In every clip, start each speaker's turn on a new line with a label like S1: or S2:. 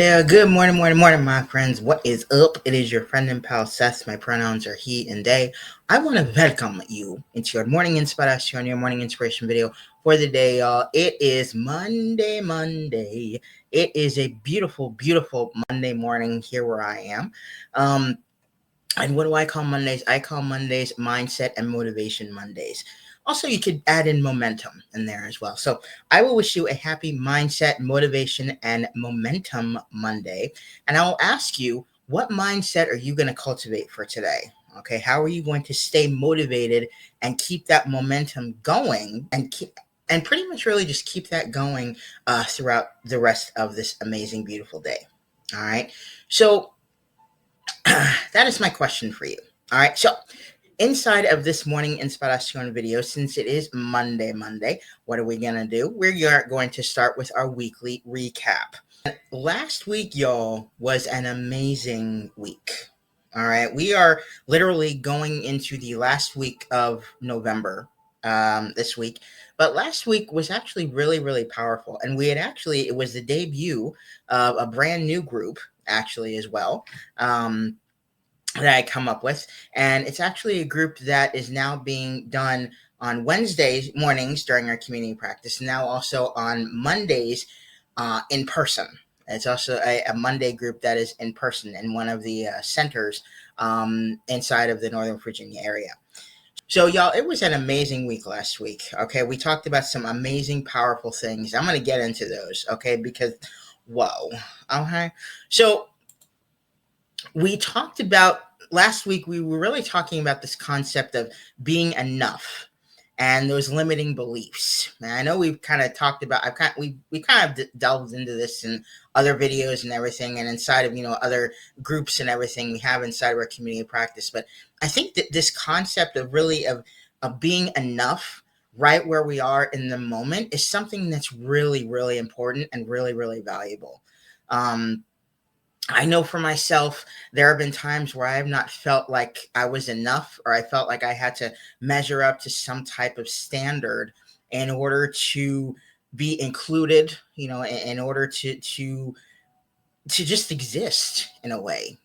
S1: Yeah, good morning, my friends. What is up? It is your friend and pal Seth. My pronouns are he and they. I want to welcome you into your morning inspiration, your morning inspiration video for the day, y'all. It is Monday. It is a beautiful Monday morning here where I am. Um, and what do I call Mondays? I call Mondays mindset and motivation Mondays. Also, you could add in momentum in there as well. So, I will wish you a happy mindset, motivation, and momentum Monday. And I'll ask you, what mindset are you going to cultivate for today? Okay, how are you going to stay motivated and keep that momentum going and pretty much really just keep that going throughout the rest of this amazing, beautiful day? All right. So, that is my question for you. All right. So, inside of this morning inspiration video, since it is Monday, what are we going to do? We are going to start with our weekly recap. Last week, y'all, was an amazing week. All right. We are literally going into the last week of November this week. But last week was actually really powerful. And it was the debut of a brand new group, actually, as well. That I come up with. And it's actually a group that is now being done on Wednesdays mornings during our community practice, now also on Mondays in person. It's also a Monday group that is in person in one of the centers inside of the Northern Virginia area. So, y'all, it was an amazing week last week. Okay, we talked about some amazing, powerful things. I'm going to get into those, okay, because whoa. Okay. So, we talked about last week, we were really talking about this concept of being enough and those limiting beliefs. And I know we've kind of talked about, we kind of delved into this in other videos and everything, and inside of, other groups and everything we have inside of our community practice. But I think that this concept of really of being enough right where we are in the moment is something that's really important and really valuable. I know for myself, there have been times where I have not felt like I was enough, or I felt like I had to measure up to some type of standard in order to be included, in order to just exist in a way,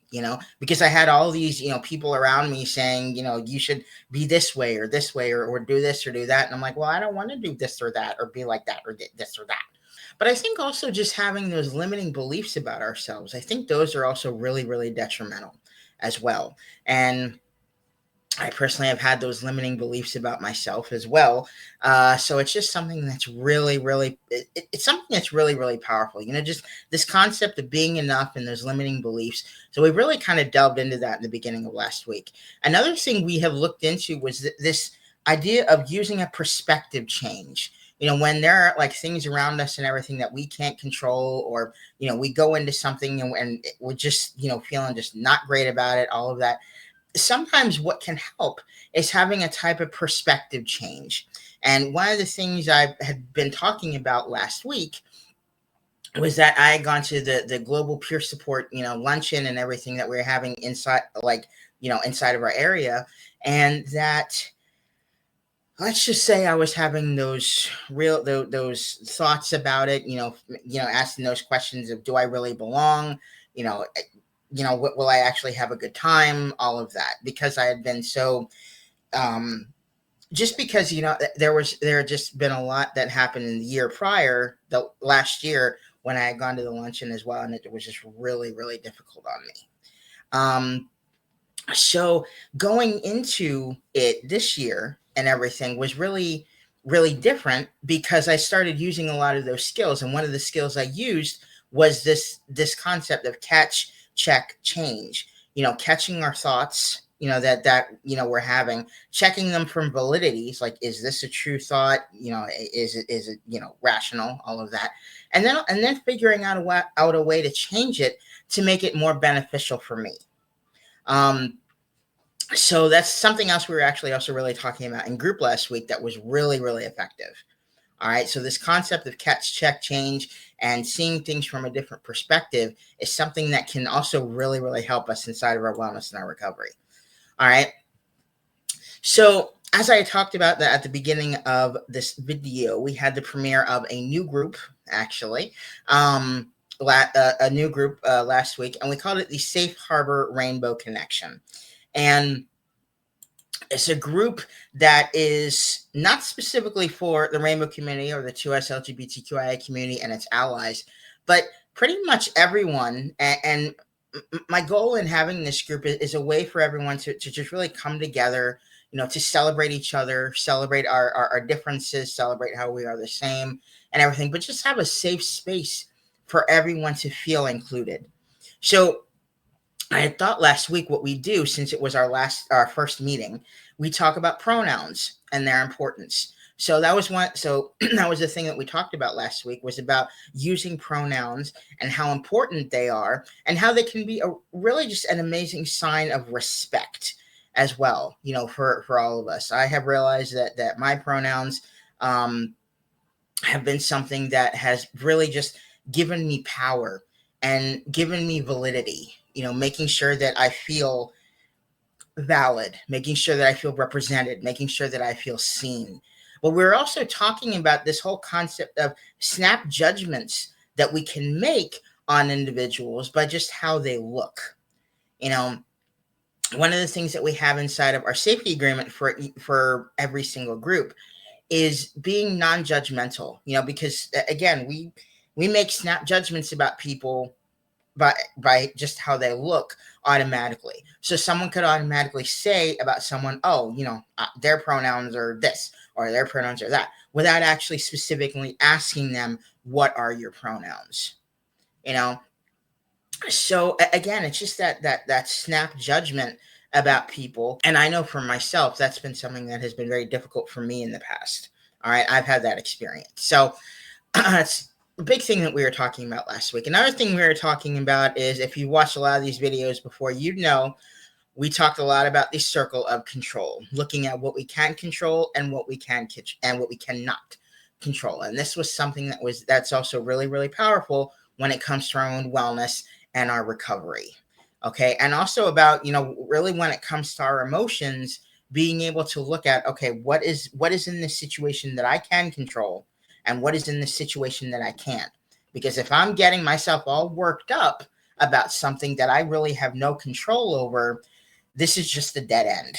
S1: because I had all these, people around me saying, you should be this way or do this or do that. And I'm like, well, I don't want to do this or that or be like that or this or that. But I think also just having those limiting beliefs about ourselves, I think those are also really detrimental as well. And I personally have had those limiting beliefs about myself as well. So it's just something that's it's something that's really powerful. Just this concept of being enough and those limiting beliefs. So we really kind of delved into that in the beginning of last week. Another thing we have looked into was this idea of using a perspective change. When there are like things around us and everything that we can't control, or, we go into something and we're just, feeling just not great about it, all of that. Sometimes what can help is having a type of perspective change. And one of the things I had been talking about last week was that I had gone to the global peer support, luncheon and everything that we were having inside, inside of our area. And that, let's just say, I was having those thoughts about it, asking those questions of, do I really belong? Will I actually have a good time? All of that, because I had been so, just because, there had just been a lot that happened in the year prior, the last year, when I had gone to the luncheon as well. And it was just really difficult on me. So going into it this year and everything was really different, because I started using a lot of those skills. And one of the skills I used was this concept of catch, check, change. Catching our thoughts, that we're having, checking them from validities, like, is this a true thought? Is it rational? All of that, and then figuring out a way to change it to make it more beneficial for me. So that's something else we were actually also really talking about in group last week that was really effective. All right. So this concept of catch, check, change, and seeing things from a different perspective is something that can also really help us inside of our wellness and our recovery. All right. So as I talked about that at the beginning of this video, we had the premiere of a new group, actually. a new group last week, and we called it the Safe Harbor Rainbow Connection. And it's a group that is not specifically for the rainbow community or the 2S LGBTQIA community and its allies, but pretty much everyone. And my goal in having this group is a way for everyone to just really come together, to celebrate each other, celebrate our differences, celebrate how we are the same and everything, but just have a safe space for everyone to feel included. So I had thought last week what we do, since it was our first meeting, we talk about pronouns and their importance. So that was one. So that was the thing that we talked about last week, was about using pronouns and how important they are, and how they can be really just an amazing sign of respect as well. For all of us, I have realized that my pronouns have been something that has really just given me power and given me validity, making sure that I feel valid, making sure that I feel represented, making sure that I feel seen. But we're also talking about this whole concept of snap judgments that we can make on individuals by just how they look. One of the things that we have inside of our safety agreement for every single group is being non-judgmental, because again, we make snap judgments about people by just how they look automatically. So someone could automatically say about someone, oh, their pronouns are this or their pronouns are that, without actually specifically asking them, what are your pronouns? You know, so again, it's just that snap judgment about people. And I know for myself, that's been something that has been very difficult for me in the past. All right, I've had that experience. So it's a big thing that we were talking about last week. Another thing we were talking about is, if you watched a lot of these videos before, we talked a lot about the circle of control, looking at what we can control and what we can and what we cannot control. And this was something that's also really, really powerful when it comes to our own wellness and our recovery. Okay. And also about, really when it comes to our emotions, being able to look at, okay, what is in this situation that I can control, and what is in the situation that I can't. Because if I'm getting myself all worked up about something that I really have no control over, this is just a dead end,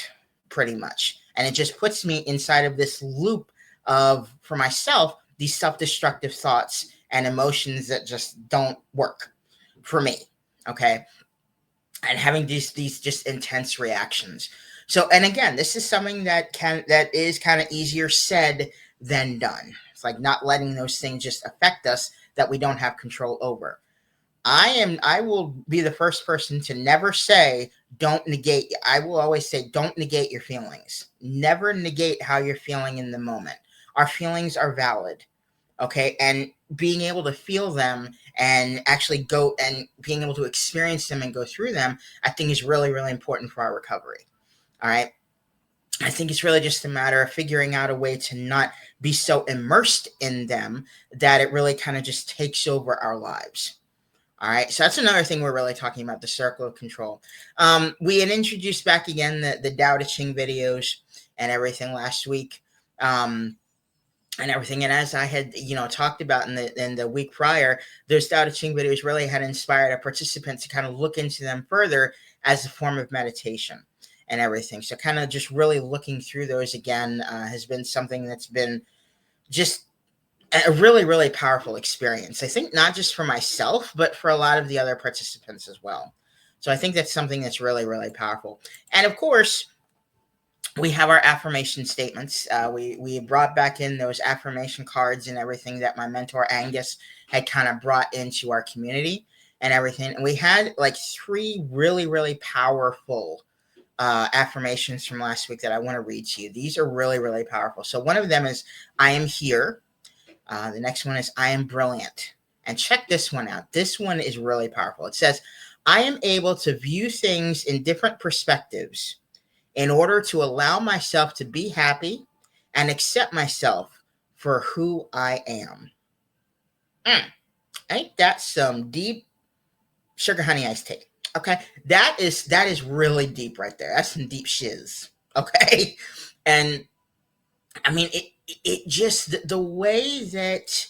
S1: pretty much. And it just puts me inside of this loop of, for myself, these self-destructive thoughts and emotions that just don't work for me. Okay. And having these just intense reactions. So, and again, this is something that is kind of easier said than done. It's like not letting those things just affect us that we don't have control over. I will be the first person to never say don't negate. I will always say don't negate your feelings. Never negate how you're feeling in the moment. Our feelings are valid. Okay, and being able to feel them and actually go and being able to experience them and go through them, I think is really, really important for our recovery. All right. I think it's really just a matter of figuring out a way to not be so immersed in them that it really kind of just takes over our lives. All right. So that's another thing we're really talking about, the circle of control. We had introduced back again the Tao Te Ching videos and everything last week. And everything. And as I had, talked about in the week prior, those Tao Te Ching videos really had inspired our participants to kind of look into them further as a form of meditation and everything. So kind of just really looking through those again has been something that's been just a really, really powerful experience. I think not just for myself, but for a lot of the other participants as well. So I think that's something that's really, really powerful. And of course, we have our affirmation statements. We brought back in those affirmation cards and everything that my mentor Angus had kind of brought into our community and everything. And we had like 3 really, really powerful affirmations from last week that I want to read to you. These are really, really powerful. So one of them is, I am here. The next one is, I am brilliant. And check this one out. This one is really powerful. It says, I am able to view things in different perspectives in order to allow myself to be happy and accept myself for who I am. Ain't that some deep sugar honey iced tea? Okay, that is really deep right there. That's some deep shiz. Okay, and I mean it just the way that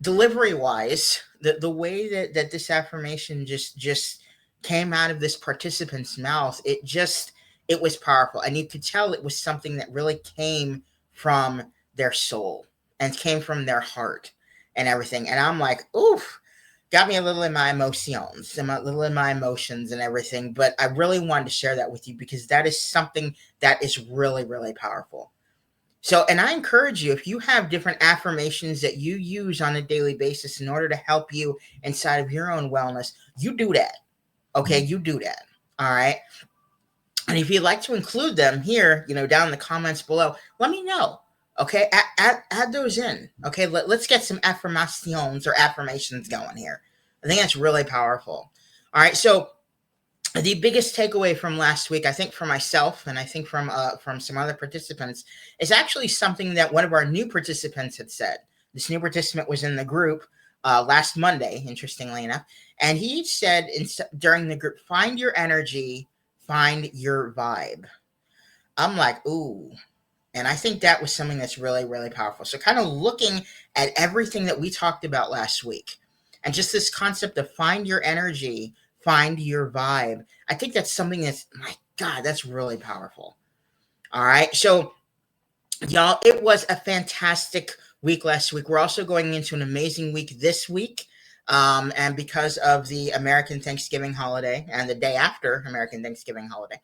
S1: delivery wise, the way that this affirmation just came out of this participant's mouth, it was powerful, and you could tell it was something that really came from their soul and came from their heart and everything. And I'm like, oof, got me a little in my emotions, a little in my emotions and everything. But I really wanted to share that with you because that is something that is really, really powerful. So, and I encourage you, if you have different affirmations that you use on a daily basis in order to help you inside of your own wellness, you do that. Okay, you do that. All right. And if you'd like to include them here, down in the comments below, let me know. Okay, add those in. Okay, let's get some affirmations or affirmations going here. I think that's really powerful. All right, so the biggest takeaway from last week, I think for myself, and I think from some other participants, is actually something that one of our new participants had said. This new participant was in the group last Monday, interestingly enough, and he said during the group, "Find your energy, find your vibe." I'm like, ooh. And I think that was something that's really, really powerful. So, kind of looking at everything that we talked about last week and just this concept of find your energy, find your vibe. I think that's something that's, my God, that's really powerful. All right. So, y'all, it was a fantastic week last week. We're also going into an amazing week this week. And because of the American Thanksgiving holiday and the day after American Thanksgiving holiday,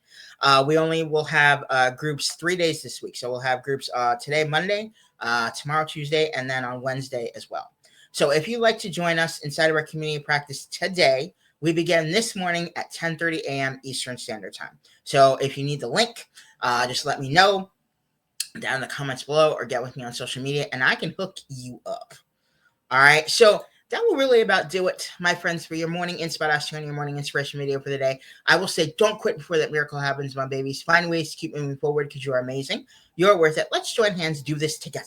S1: we only will have groups 3 days this week. So we'll have groups today, Monday, tomorrow, Tuesday, and then on Wednesday as well. So if you'd like to join us inside of our community practice today, we begin this morning at 10:30 a.m. Eastern Standard Time. So if you need the link, just let me know down in the comments below or get with me on social media and I can hook you up. All right. So that will really about do it, my friends, for your morning inspiration, your morning inspiration video for the day. I will say, don't quit before that miracle happens, my babies. Find ways to keep moving forward because you are amazing. You're worth it. Let's join hands, do this together.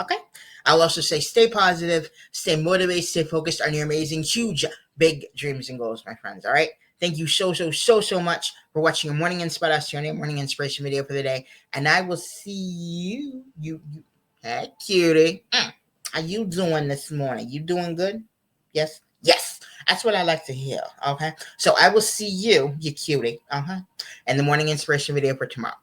S1: Okay. I'll also say, stay positive, stay motivated, stay focused on your amazing, huge, big dreams and goals, my friends. All right. Thank you so much for watching your morning inspiration, your morning inspiration video for the day. And I will see hey, cutie. How you doing this morning? You doing good? Yes? Yes. That's what I like to hear. Okay. So I will see you, you cutie. In the morning inspiration video for tomorrow.